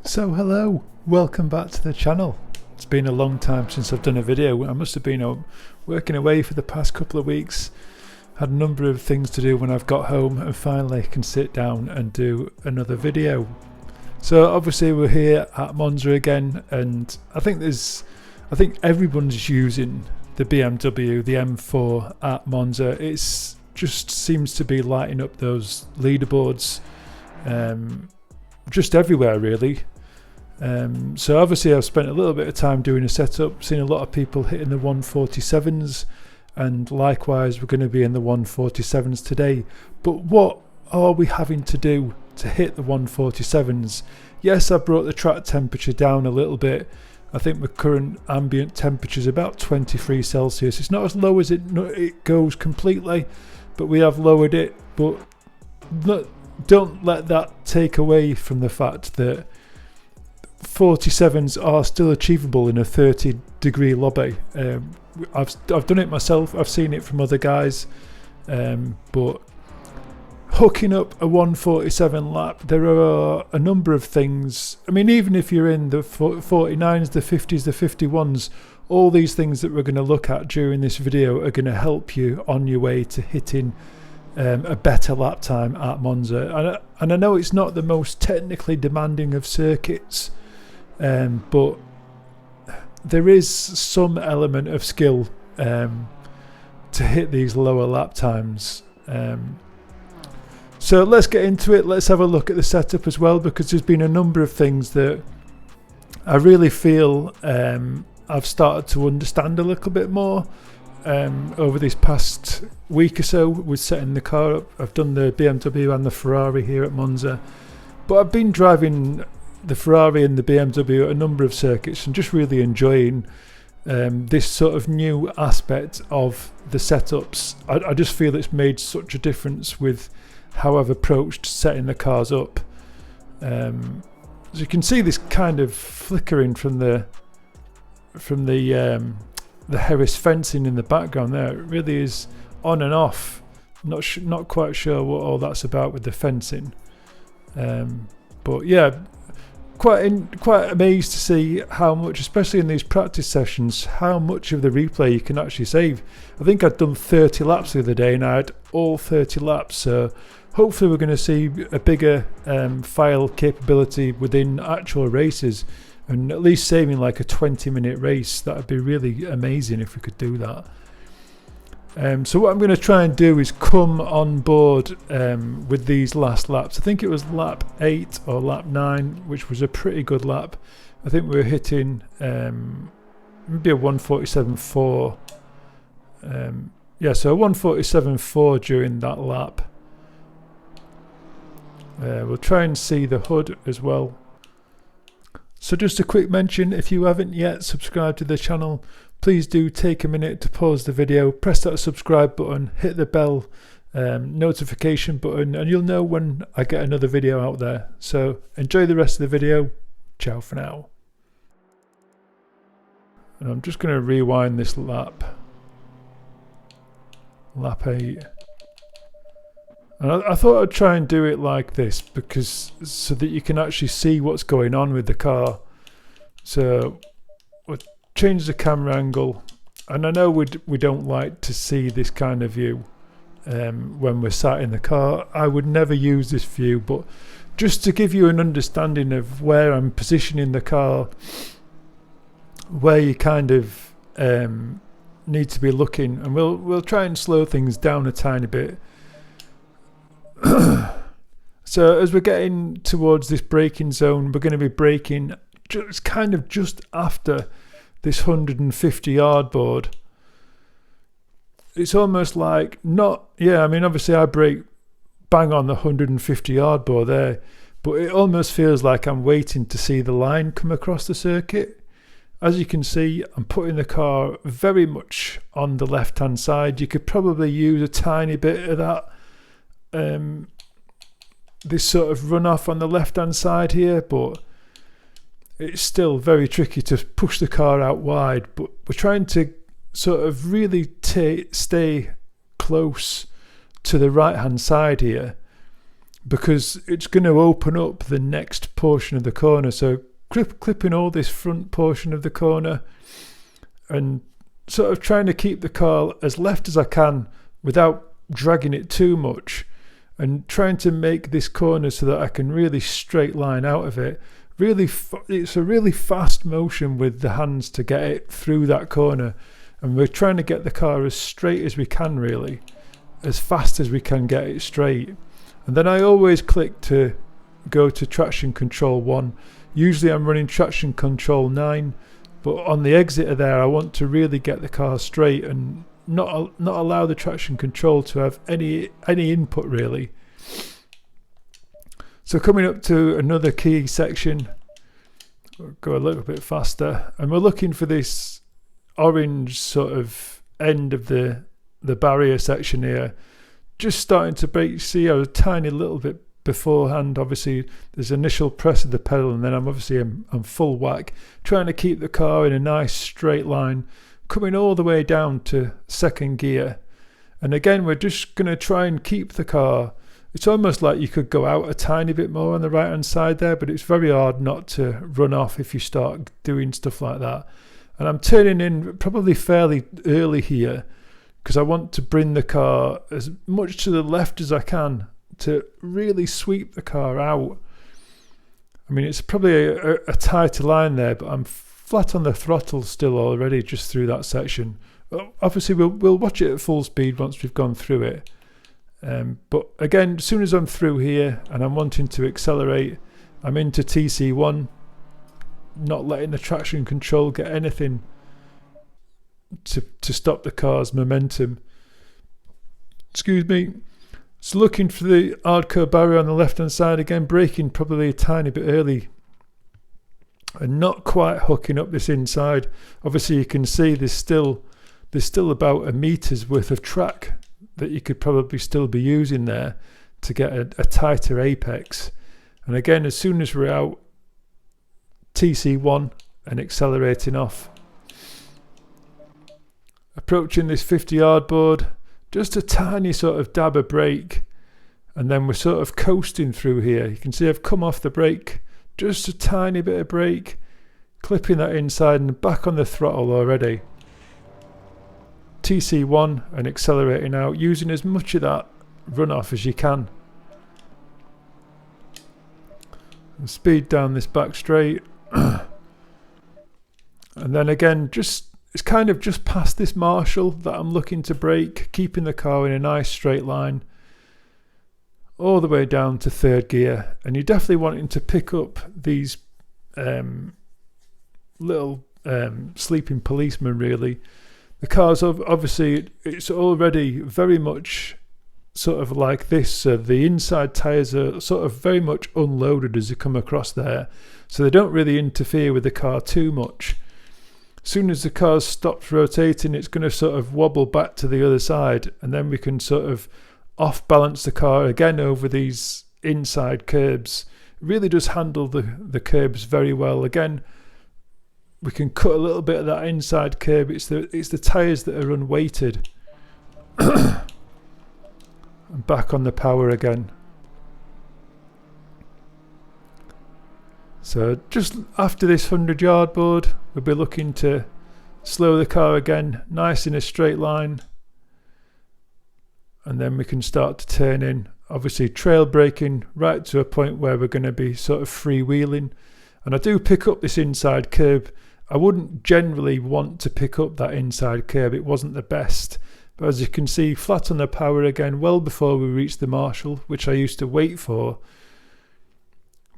So hello, welcome back to the channel. It's been a long time since I've done a video. I must have been working away for the past couple of weeks. Had a number of things to do when I've got home, and finally I can sit down and do another video. So obviously we're here at Monza again, and I think everyone's using the BMW, the M4 at Monza. It's just seems to be lighting up those leaderboards just everywhere really. So obviously I've spent a little bit of time doing a setup, seen a lot of people hitting the 147s, and likewise we're going to be in the 147s today. But what are we having to do to hit the 147s? Yes, I brought the track temperature down a little bit. I think the current ambient temperature is about 23 Celsius. It's not as low as it goes completely, but we have lowered it. But don't let that take away from the fact that 47s are still achievable in a 30-degree lobby. I've done it myself. I've seen it from other guys, but hooking up a 147 lap, there are a number of things. I mean, even if you're in the 49s, the 50s, the 51s, all these things that we're going to look at during this video are going to help you on your way to hitting a better lap time at Monza. And I know it's not the most technically demanding of circuits, but there is some element of skill to hit these lower lap times. So let's get into it. Let's have a look at the setup as well, because there's been a number of things that I really feel I've started to understand a little bit more over this past week or so with setting the car up. I've done the BMW and the Ferrari here at Monza, but I've been driving the Ferrari and the BMW at a number of circuits and just really enjoying this sort of new aspect of the setups. I just feel it's made such a difference with how I've approached setting the cars up. As you can see, this kind of flickering from the Harris fencing in the background there. It really is on and off. Not quite sure what all that's about with the fencing, but yeah, quite amazed to see how much, especially in these practice sessions, how much of the replay you can actually save. I think I'd done 30 laps the other day and I had all 30 laps, so hopefully we're going to see a bigger file capability within actual races, and at least saving like a 20-minute race. That would be really amazing if we could do that. So what I'm going to try and do is come on board with these last laps. I think it was lap 8 or lap 9, which was a pretty good lap. I think we were hitting maybe a 147.4. Yeah, so a 147.4 during that lap. We'll try and see the hood as well. So just a quick mention, if you haven't yet subscribed to the channel, please do take a minute to pause the video, press that subscribe button, hit the bell notification button, and you'll know when I get another video out there. So enjoy the rest of the video. Ciao for now. And I'm just going to rewind this lap. Lap 8. And I thought I'd try and do it like this, because so that you can actually see what's going on with the car. So we'll change the camera angle, and I know we don't like to see this kind of view when we're sat in the car. I would never use this view, but just to give you an understanding of where I'm positioning the car, where you kind of need to be looking, and we'll try and slow things down a tiny bit. So as we're getting towards this braking zone, we're going to be braking just after this 150 yard board. It's almost like I mean, obviously I brake bang on the 150 yard board there, but it almost feels like I'm waiting to see the line come across the circuit. As you can see, I'm putting the car very much on the left hand side. You could probably use a tiny bit of that this sort of runoff on the left hand side here, but it's still very tricky to push the car out wide. But we're trying to sort of really stay close to the right hand side here, because it's going to open up the next portion of the corner. So clipping all this front portion of the corner and sort of trying to keep the car as left as I can without dragging it too much, and trying to make this corner so that I can really straight line out of it. It's a really fast motion with the hands to get it through that corner, and we're trying to get the car as straight as we can, really, as fast as we can get it straight. And then I always click to go to traction control 1. Usually I'm running traction control 9, but on the exit there I want to really get the car straight and not allow the traction control to have any input, really. So coming up to another key section, we'll go a little bit faster, and we're looking for this orange sort of end of the barrier section here, just starting to brake. See, I was a tiny little bit beforehand. Obviously there's initial press of the pedal, and then I'm full whack, trying to keep the car in a nice straight line, coming all the way down to second gear. And again, we're just going to try and keep the car. It's almost like you could go out a tiny bit more on the right hand side there, but it's very hard not to run off if you start doing stuff like that. And I'm turning in probably fairly early here because I want to bring the car as much to the left as I can to really sweep the car out. I mean, it's probably a tighter line there, but I'm flat on the throttle still already just through that section. Obviously we'll watch it at full speed once we've gone through it. But again, as soon as I'm through here and I'm wanting to accelerate, I'm into TC1, not letting the traction control get anything to stop the car's momentum. Excuse me. So looking for the hardcore barrier on the left hand side again, braking probably a tiny bit early and not quite hooking up this inside. Obviously you can see there's still about a meter's worth of track that you could probably still be using there to get a tighter apex. And again, as soon as we're out, TC1 and accelerating off. Approaching this 50 yard board, just a tiny sort of dab of brake, and then we're sort of coasting through here. You can see I've come off the brake, just a tiny bit of brake, clipping that inside and back on the throttle already. TC1 and accelerating out, using as much of that runoff as you can. And speed down this back straight. And then again, it's kind of just past this Marshall that I'm looking to brake, keeping the car in a nice straight line all the way down to third gear. And you're definitely wanting to pick up these little sleeping policemen, really. The car's obviously, it's already very much sort of like this. So the inside tyres are sort of very much unloaded as you come across there. So they don't really interfere with the car too much. As soon as the car stops rotating, it's going to sort of wobble back to the other side, and then we can sort of off balance the car again over these inside curbs. It really does handle the curbs very well. Again, we can cut a little bit of that inside curb. It's the tyres that are unweighted. And back on the power again. So just after this 100 yard board, we'll be looking to slow the car again, nice in a straight line. And then we can start to turn in, obviously trail braking right to a point where we're going to be sort of freewheeling. And I do pick up this inside curb. I wouldn't generally want to pick up that inside curb. It wasn't the best. But as you can see, flat on the power again, well before we reach the Marshall, which I used to wait for.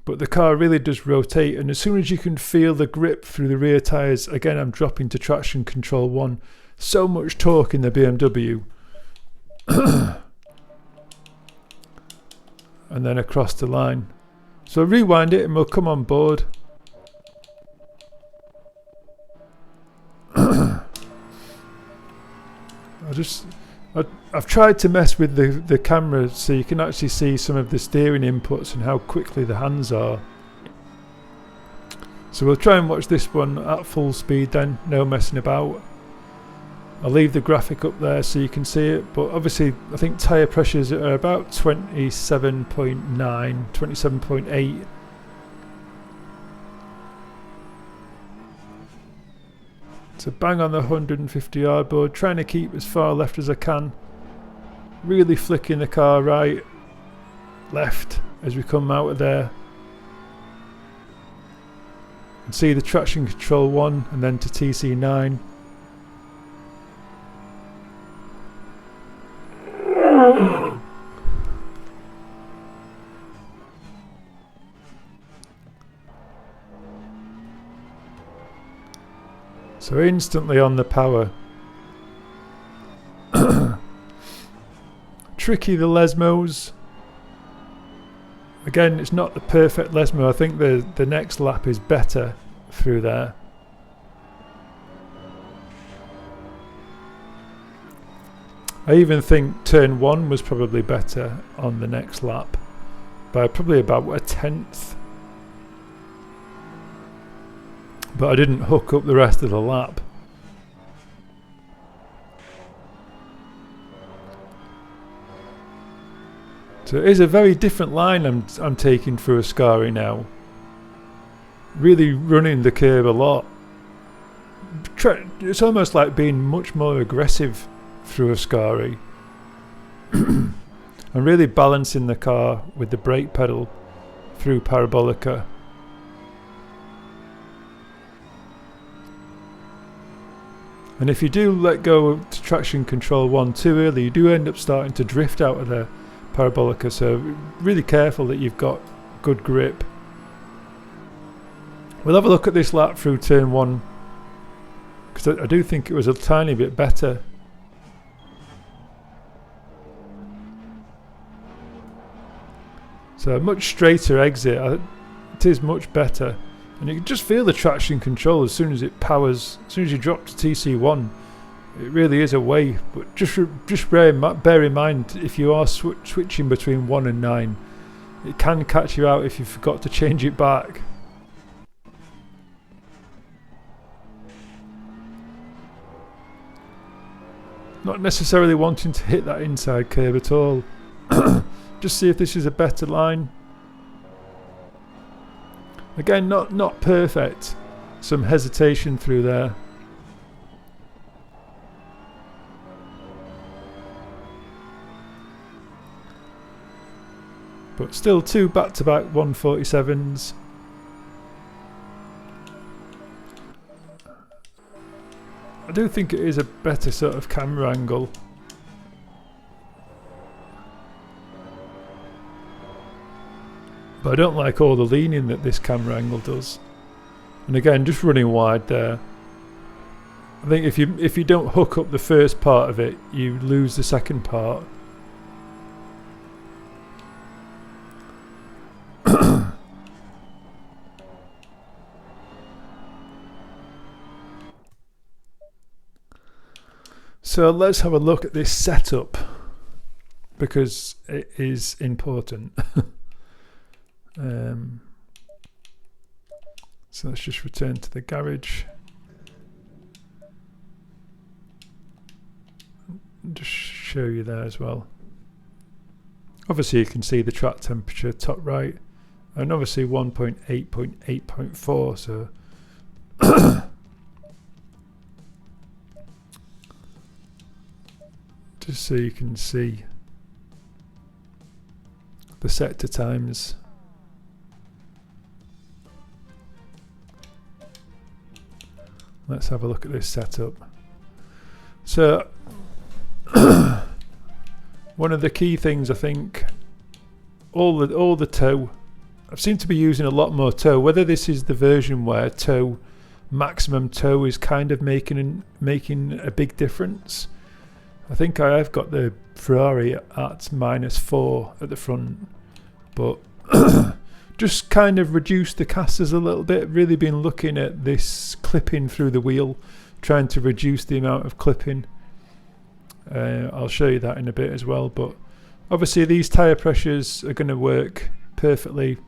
But the car really does rotate, and as soon as you can feel the grip through the rear tyres, again I'm dropping to traction control 1. So much torque in the BMW. And then across the line. So rewind it and we'll come on board. I've tried to mess with the camera so you can actually see some of the steering inputs and how quickly the hands are. So we'll try and watch this one at full speed then, no messing about. I'll leave the graphic up there so you can see it, but obviously I think tyre pressures are about 27.9, 27.8. So bang on the 150 yard board, trying to keep as far left as I can, really flicking the car right, left as we come out of there. And see the traction control 1 and then to TC9. So instantly on the power. Tricky the Lesmos. Again, it's not the perfect Lesmo. I think the next lap is better through there. I even think turn 1 was probably better on the next lap by probably about a tenth. But I didn't hook up the rest of the lap. So it is a very different line I'm taking through Ascari now. Really running the curve a lot. It's almost like being much more aggressive through Ascari. I'm really balancing the car with the brake pedal through Parabolica. And if you do let go of traction control 1 too early, you do end up starting to drift out of the Parabolica, so really careful that you've got good grip. We'll have a look at this lap through turn 1, because I do think it was a tiny bit better. So a much straighter exit, it is much better. And you can just feel the traction control as soon as it powers, as soon as you drop to TC1. It really is a way, but just bear in mind, if you are switching between 1 and 9, it can catch you out if you forgot to change it back. Not necessarily wanting to hit that inside curb at all. Just see if this is a better line. Again, not perfect. Some hesitation through there. But still 2 back-to-back 147s. I do think it is a better sort of camera angle. But I don't like all the leaning that this camera angle does. And again, just running wide there. I think if you don't hook up the first part of it, you lose the second part. So let's have a look at this setup, because it is important. So let's just return to the garage. Just show you there as well. Obviously you can see the track temperature top right, and obviously 1.8.8.4, so just so you can see the sector times. Let's have a look at this setup. So one of the key things, I think, all the tow. I seem to be using a lot more tow. Whether this is the version where maximum tow is kind of making a big difference. I think I have got the Ferrari at -4 at the front, but just kind of reduced the casters a little bit. Really been looking at this clipping through the wheel, trying to reduce the amount of clipping. I'll show you that in a bit as well, but obviously these tyre pressures are going to work perfectly.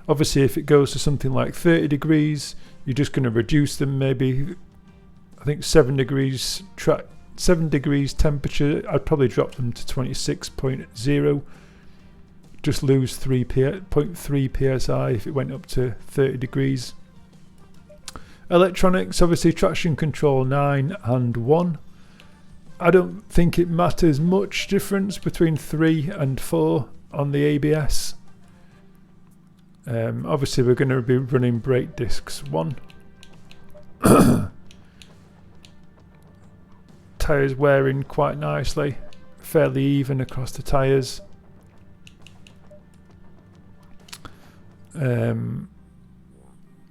Obviously if it goes to something like 30 degrees, you're just going to reduce them maybe, I I think 7 degrees 7 degrees temperature. I'd probably drop them to 26.0. Just lose 0.3 psi if it went up to 30 degrees. Electronics, obviously traction control 9 and 1. I don't think it matters much difference between 3 and 4 on the ABS. Obviously we're going to be running brake discs 1. Tyres wearing quite nicely, fairly even across the tyres.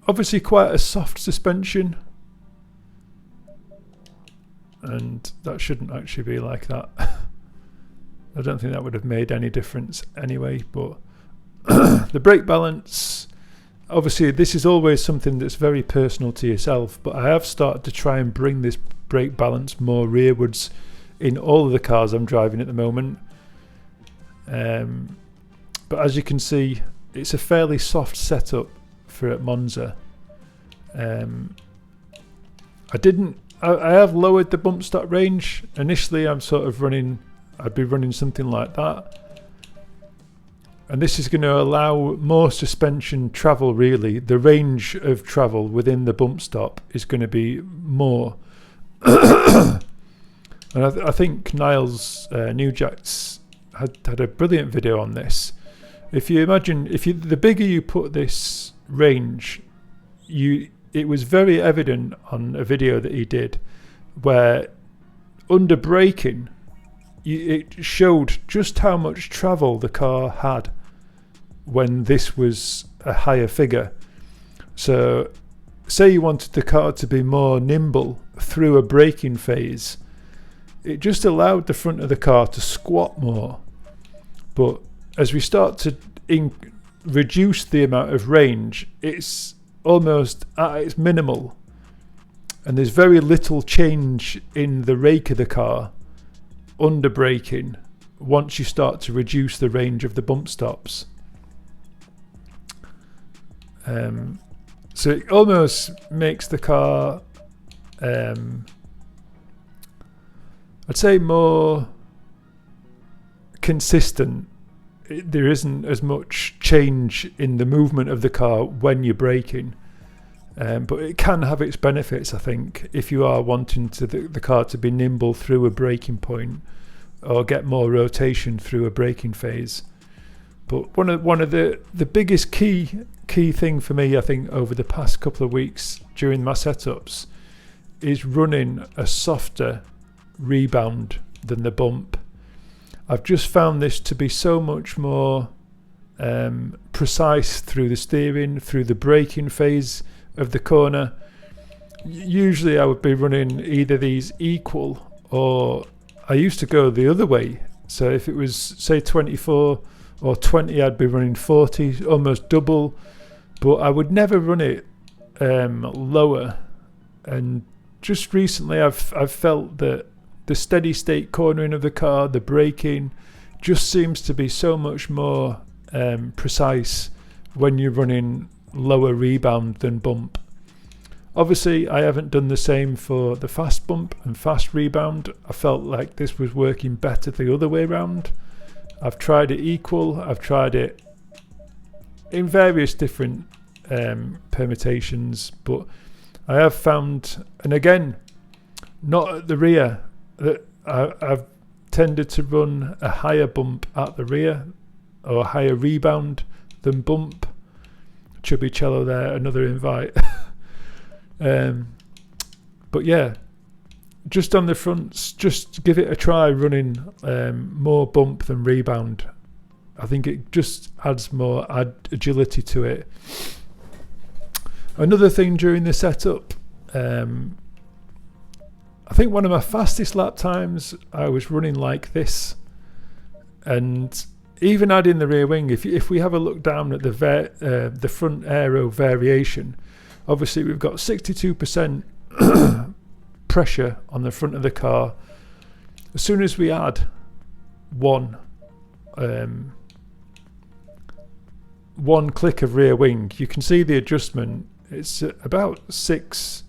Obviously quite a soft suspension, and that shouldn't actually be like that. I don't think that would have made any difference anyway, but the brake balance, obviously this is always something that's very personal to yourself, but I have started to try and bring this brake balance more rearwards in all of the cars I'm driving at the moment. But as you can see, it's a fairly soft setup for at Monza. I have lowered the bump stop range. Initially I'd be running something like that. And this is going to allow more suspension travel really. The range of travel within the bump stop is going to be more. And I think Niles Newjacks had a brilliant video on this. If you imagine, the bigger you put this range, it was very evident on a video that he did, where under braking, it showed just how much travel the car had when this was a higher figure. So, say you wanted the car to be more nimble through a braking phase, it just allowed the front of the car to squat more. But as we start to reduce the amount of range, it's almost at its minimal, and there's very little change in the rake of the car under braking once you start to reduce the range of the bump stops. So it almost makes the car, I'd say, more consistent. There isn't as much change in the movement of the car when you're braking, but it can have its benefits, I think, if you are wanting the car to be nimble through a braking point or get more rotation through a braking phase. But one of the biggest key thing for me, I think, over the past couple of weeks during my setups is running a softer rebound than the bump. I've just found this to be so much more precise through the steering, through the braking phase of the corner. Usually I would be running either these equal, or I used to go the other way. So if it was, say, 24 or 20, I'd be running 40, almost double. But I would never run it lower. And just recently I've felt that the steady state cornering of the car, the braking, just seems to be so much more precise when you're running lower rebound than bump. Obviously I haven't done the same for the fast bump and fast rebound. I felt like this was working better the other way around. I've tried it equal, I've tried it in various different permutations, but I have found, and again, not at the rear, that I've tended to run a higher bump at the rear or a higher rebound than bump. Chubby Cello there, another invite. But yeah, just on the fronts, just give it a try running more bump than rebound. I think it just adds more agility to it. Another thing during the setup, I think one of my fastest lap times, I was running like this, and even adding the rear wing, if we have a look down at the front aero variation, obviously we've got 62% pressure on the front of the car. As soon as we add one click of rear wing, you can see the adjustment. It's about 6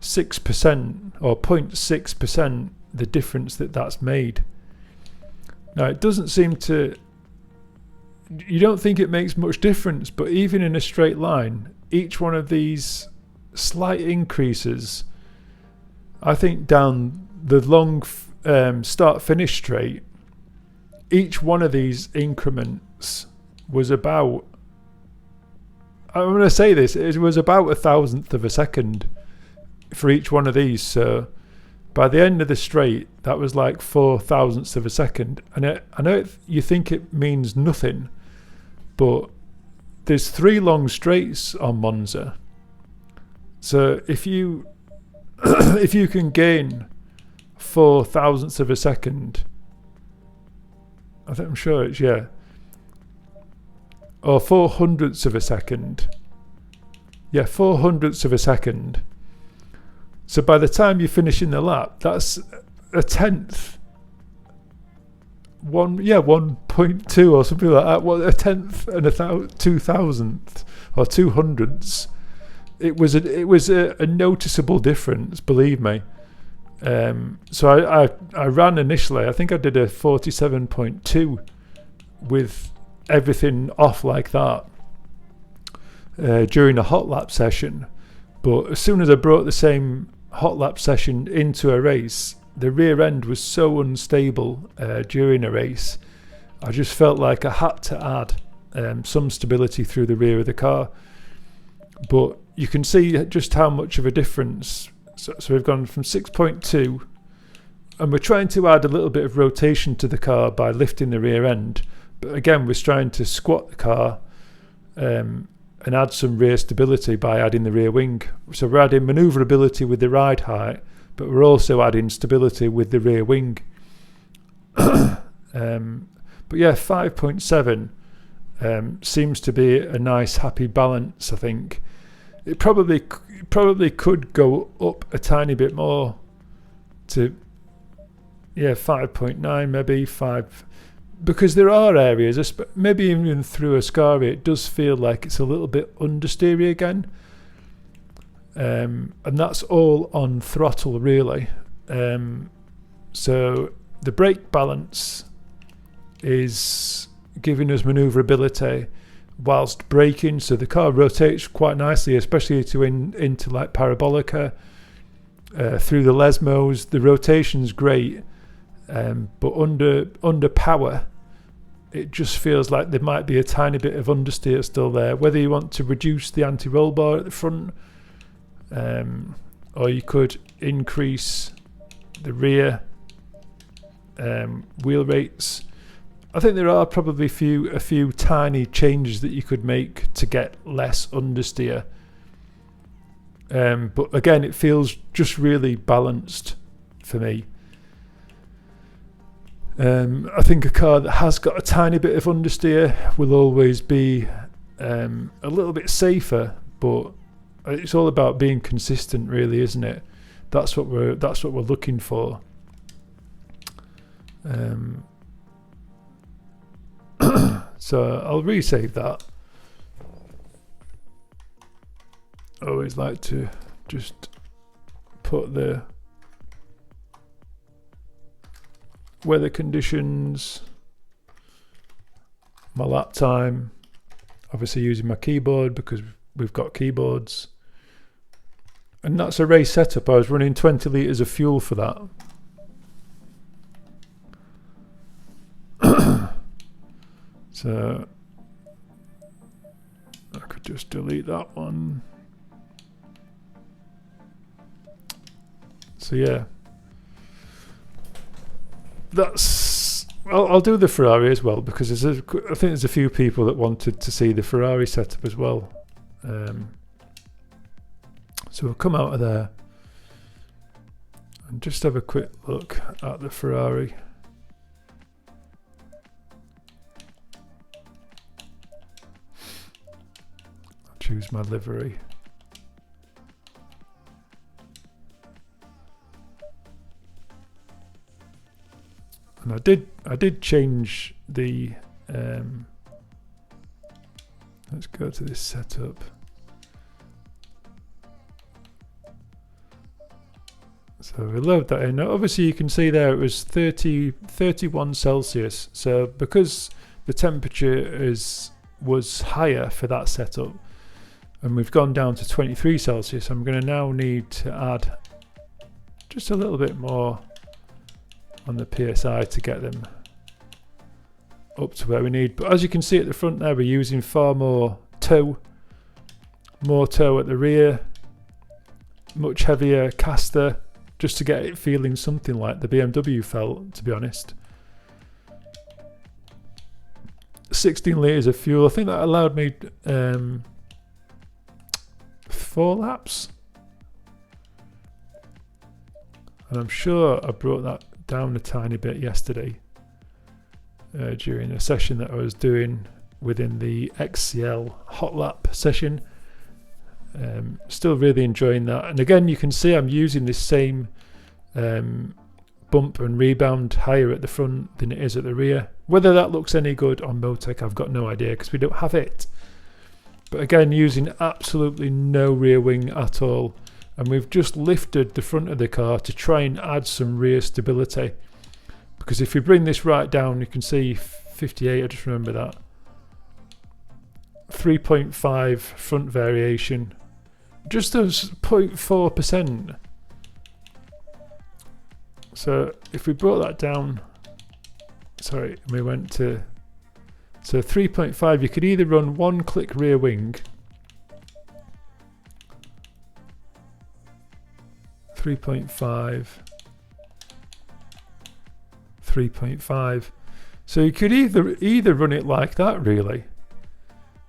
6% or 0.6% the difference that's made. Now it doesn't seem to, you don't think it makes much difference, but even in a straight line, each one of these slight increases, I think down the long start finish straight, each one of these increments was about, I'm going to say this, it was about 1,000th of a second for each one of these. So by the end of the straight, that was like 4,000ths of a second. And I know you think it means nothing, but there's 3 long straights on Monza. So if you if you can gain 4,000ths of a second, I'm sure it's, yeah, or 400ths of a second. Yeah, 400ths of a second. So by the time you're finishing the lap, that's a tenth. 1.2 or something like that. Well, a tenth and 2,000th or 200ths. It was a noticeable difference, believe me. So I ran initially. I think I did a 47.2 with everything off like that during a hot lap session. But as soon as I brought the same hot lap session into a race, the rear end was so unstable during a race. I just felt like I had to add some stability through the rear of the car. But you can see just how much of a difference. So we've gone from 6.2, and we're trying to add a little bit of rotation to the car by lifting the rear end. But again, we're trying to squat the car and add some rear stability by adding the rear wing. So we're adding manoeuvrability with the ride height, but we're also adding stability with the rear wing. But yeah, 5.7 seems to be a nice happy balance, I think. It probably could go up a tiny bit more to 5.9, maybe 5, because there are areas, maybe even through Ascari, it does feel like it's a little bit understeery again, and that's all on throttle really. So the brake balance is giving us manoeuvrability whilst braking, so the car rotates quite nicely, especially into like parabolica, through the Lesmos. The rotation's great, but under power, it just feels like there might be a tiny bit of understeer still there. Whether you want to reduce the anti-roll bar at the front, or you could increase the rear wheel rates. I think there are probably a few tiny changes that you could make to get less understeer. But again, it feels just really balanced for me. I think a car that has got a tiny bit of understeer will always be a little bit safer, but it's all about being consistent, really, isn't it? That's what we're looking for. So I'll resave that. I always like to just put the weather conditions, my lap time, obviously using my keyboard because we've got keyboards, and that's a race setup. I was running 20 litres of fuel for that. So I could just delete that one. So yeah, I'll do the Ferrari as well, because I think there's a few people that wanted to see the Ferrari setup as well. So we'll come out of there and just have a quick look at the Ferrari. Choose my livery. And I did change the let's go to this setup. So we load that in. Now obviously you can see there it was 31 Celsius. So because the temperature was higher for that setup, and we've gone down to 23 Celsius, I'm going to now need to add just a little bit more on the PSI to get them up to where we need. But as you can see at the front there, we're using far more toe at the rear, much heavier caster, just to get it feeling something like the BMW felt, to be honest. 16 litres of fuel. I think that allowed me 4 laps. And I'm sure I brought that down a tiny bit yesterday during a session that I was doing within the XCL hot lap session. Still really enjoying that. And again, you can see I'm using this same bump and rebound higher at the front than it is at the rear. Whether that looks any good on Motec, I've got no idea because we don't have it. But again, using absolutely no rear wing at all. And we've just lifted the front of the car to try and add some rear stability. Because if we bring this right down, you can see 58, I just remember that. 3.5 front variation. Just as 0.4%. So if we brought that down, sorry, we went to, so 3.5, you could either run 1 click rear wing, 3.5, 3.5. So you could either run it like that, really.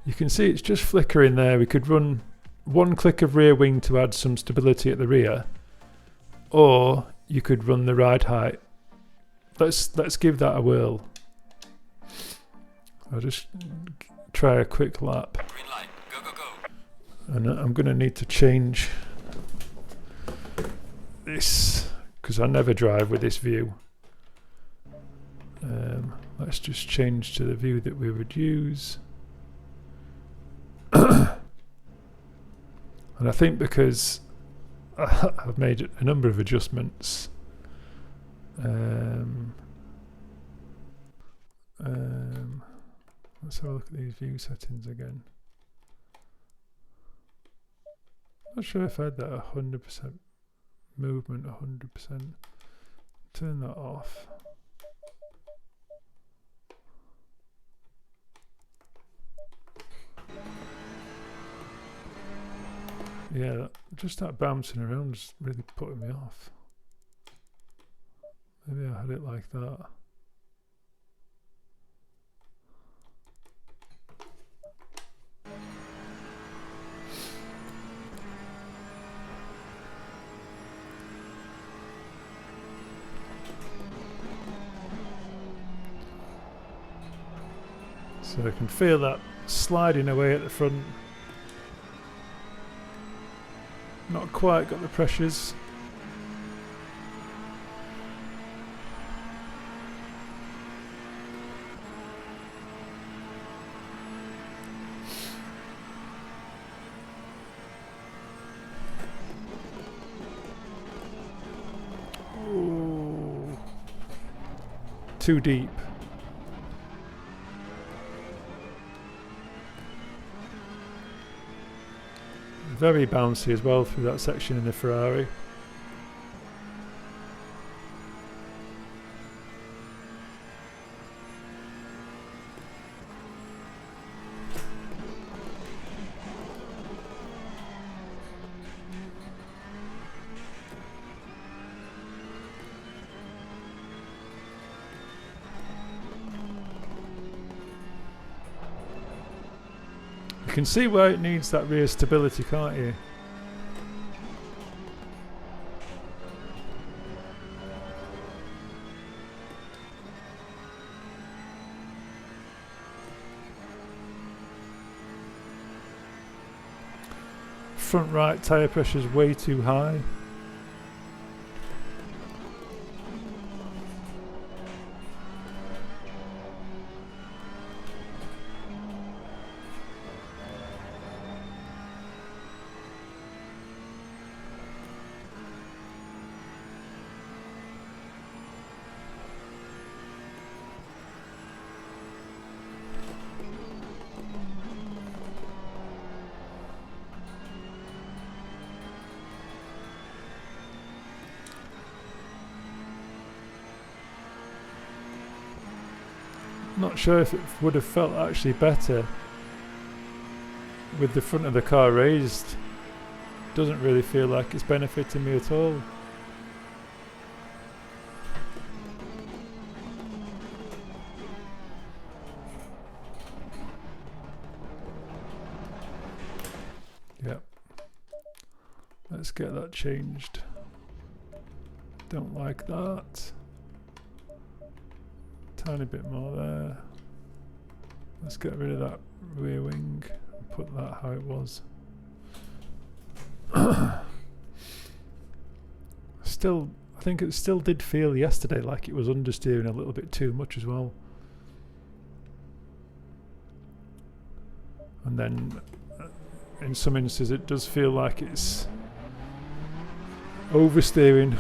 You can see it's just flickering there. We could run 1 click of rear wing to add some stability at the rear, or you could run the ride height. Let's give that a whirl. I'll just try a quick lap. Green light. Go, go, go. And I'm going to need to change this because I never drive with this view. Let's just change to the view that we would use. And I think because I've made a number of adjustments. Let's have a look at these view settings again. Not sure if I had that 100% movement, 100%. Turn that off. Yeah, just that bouncing around is really putting me off. Maybe I had it like that. So I can feel that sliding away at the front. Not quite got the pressures. Ooh. Too deep. Very bouncy as well through that section in the Ferrari. You can see where it needs that rear stability, can't you? Front right tyre pressure is way too high. Not sure if it would have felt actually better with the front of the car raised. Doesn't really feel like it's benefiting me at all. Yep. Let's get that changed. Don't like that. Tiny bit more there. Let's get rid of that rear wing and put that how it was. Still, I think it still did feel yesterday like it was understeering a little bit too much as well. And then in some instances it does feel like it's oversteering.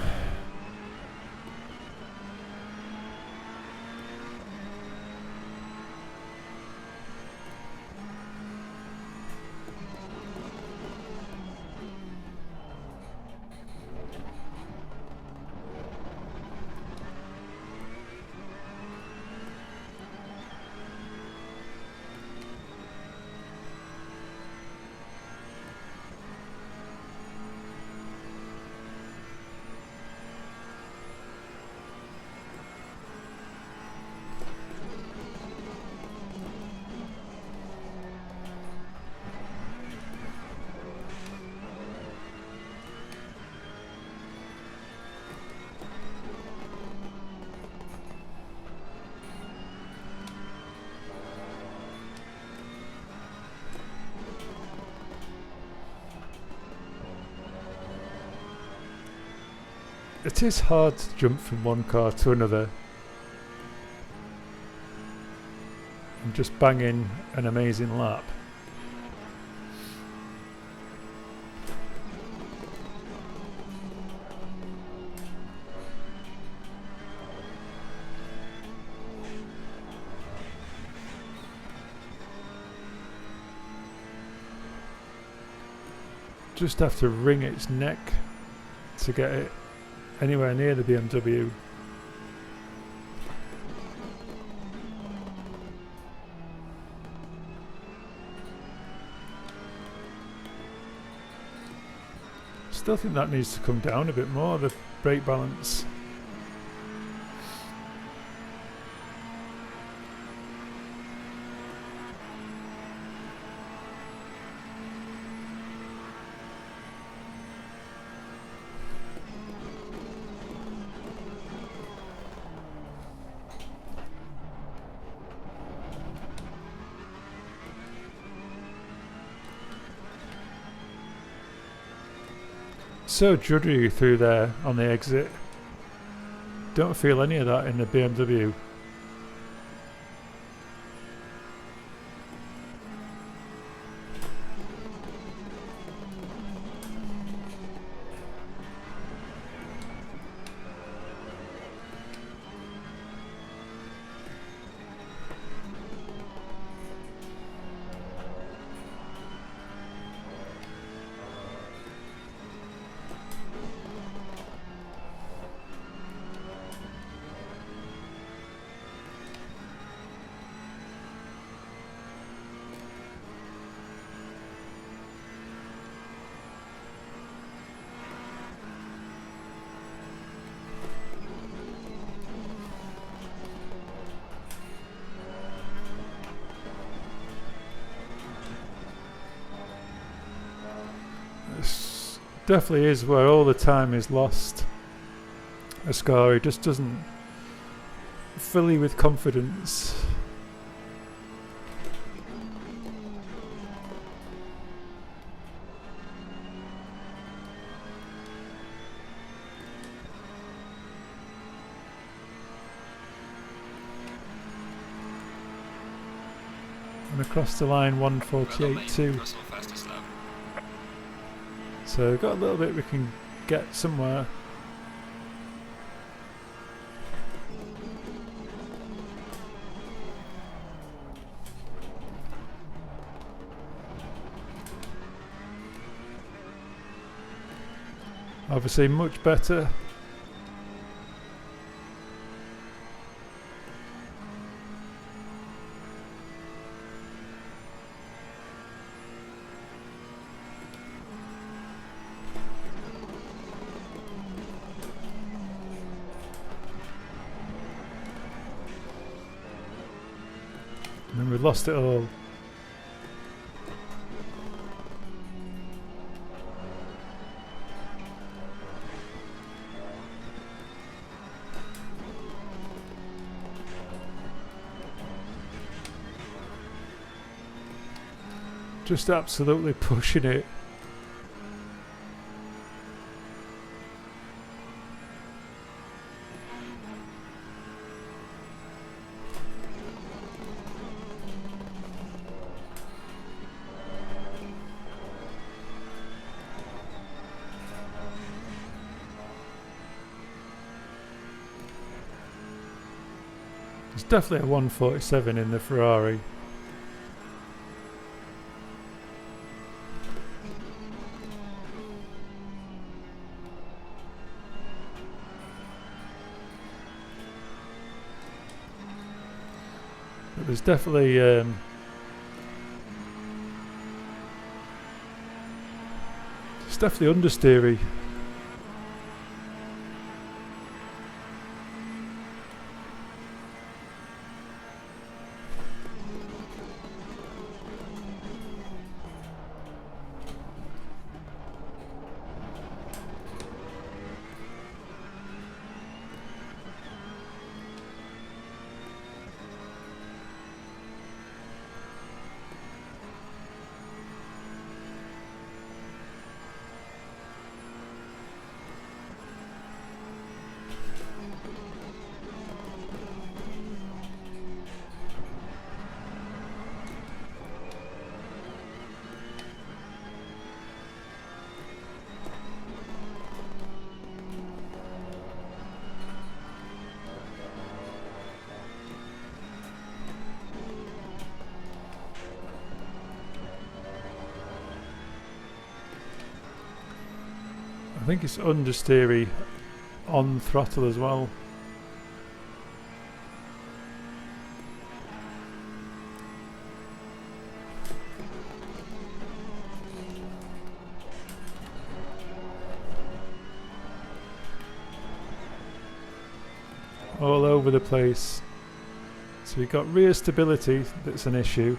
It is hard to jump from one car to another and just bang in an amazing lap. Just have to wring its neck to get it anywhere near the BMW. Still think that needs to come down a bit more, the brake balance. So juddery through there on the exit. Don't feel any of that in the BMW. Definitely is where all the time is lost. Ascari just doesn't fill you with confidence. And across the line 148.2. So we've got a little bit we can get somewhere. Obviously much better. And then we lost it all. Just absolutely pushing it. There's definitely a 147 in the Ferrari. But there's definitely understeery. I think it's understeery on throttle as well. All over the place. So we've got rear stability that's an issue.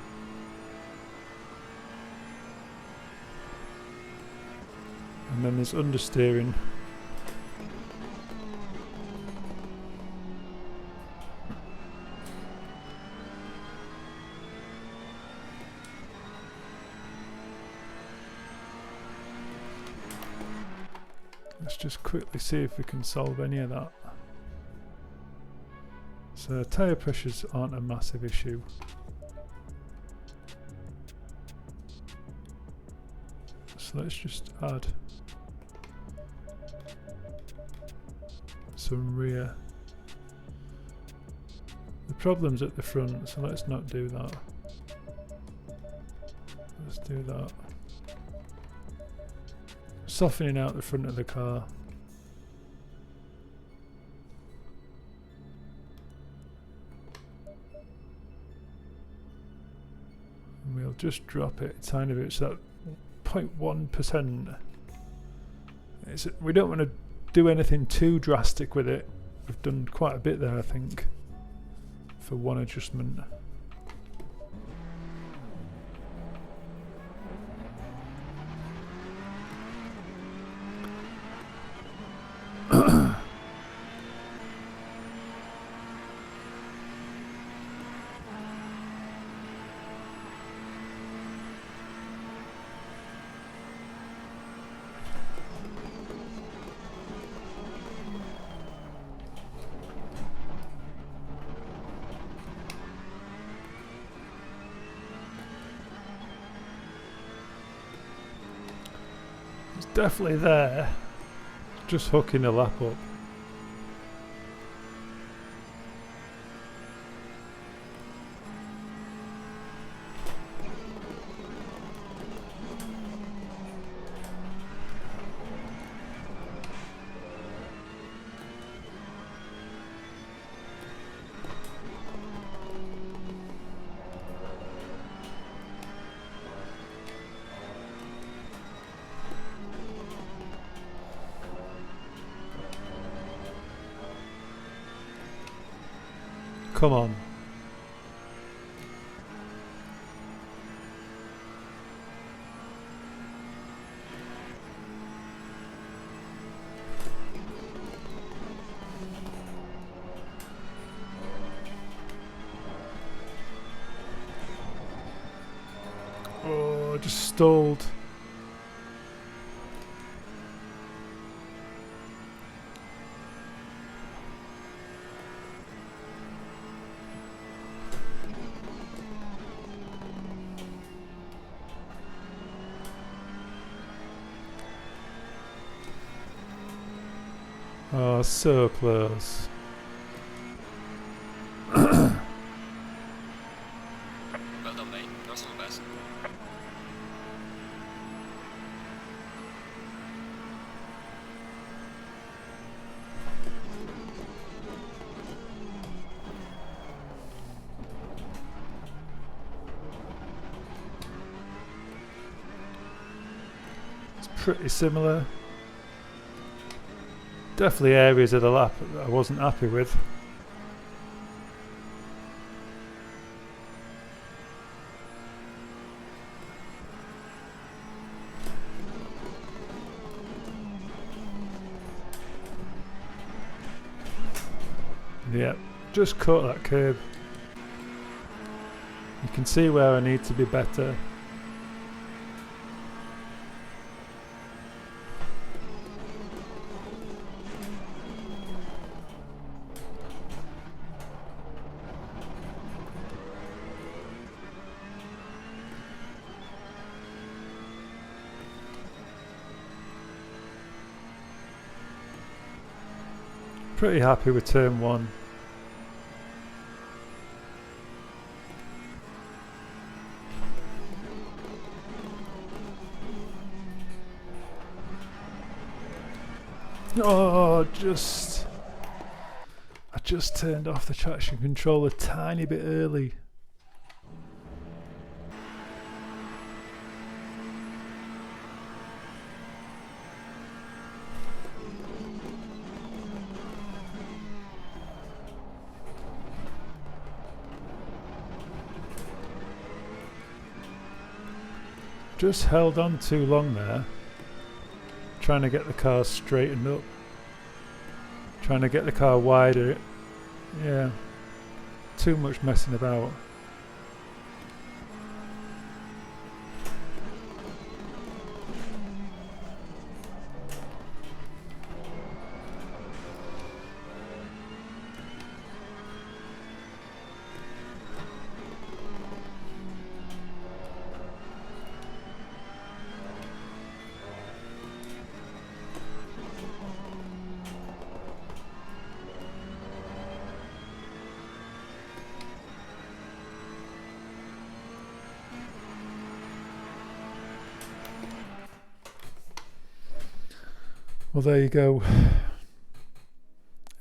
And then there's understeering. Let's just quickly see if we can solve any of that. So tyre pressures aren't a massive issue. So let's just add some rear. The problem's at the front, so let's not do that. Let's do that. Softening out the front of the car. And we'll just drop it a tiny bit, so that 0.1%. We don't want to do anything too drastic with it. We've done quite a bit there, I think, for one adjustment. Definitely there, just hooking the lap up. Come on. got just stalled. Oh, so close. Well done, mate. That's all the best. It's pretty similar. Definitely areas of the lap that I wasn't happy with. Yeah, just caught that curb. You can see where I need to be better. Pretty happy with turn one. Oh, I just turned off the traction control a tiny bit early. Just held on too long there, trying to get the car straightened up, trying to get the car wider. Yeah, too much messing about. Well, there you go.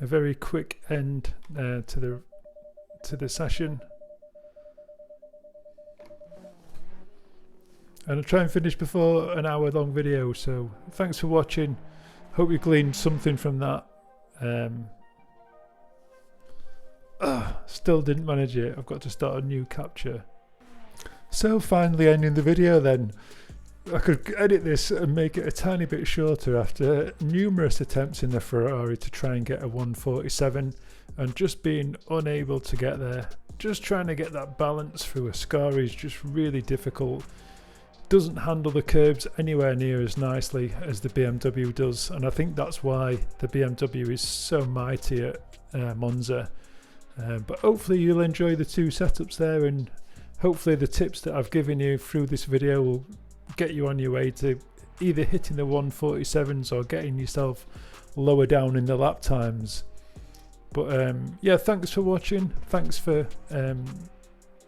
A very quick end to the session, and I'll try and finish before an hour-long video. So thanks for watching. Hope you gleaned something from that. Still didn't manage it. I've got to start a new capture. So finally ending the video then. I could edit this and make it a tiny bit shorter after numerous attempts in the Ferrari to try and get a 147 and just being unable to get there. Just trying to get that balance through a Scari is just really difficult. Doesn't handle the curbs anywhere near as nicely as the BMW does, and I think that's why the BMW is so mighty at Monza. But hopefully you'll enjoy the two setups there, and hopefully the tips that I've given you through this video will get you on your way to either hitting the 147s or getting yourself lower down in the lap times. But yeah, thanks for watching. Thanks for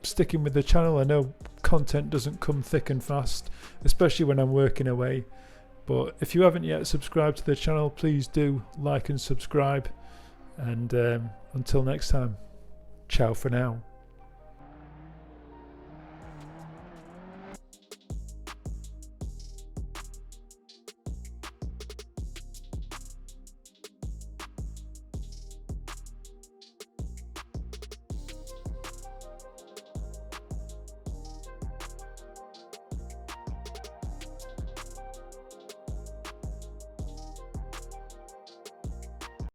sticking with the channel. I know content doesn't come thick and fast, especially when I'm working away, but if you haven't yet subscribed to the channel, please do like and subscribe, and until next time, ciao for now.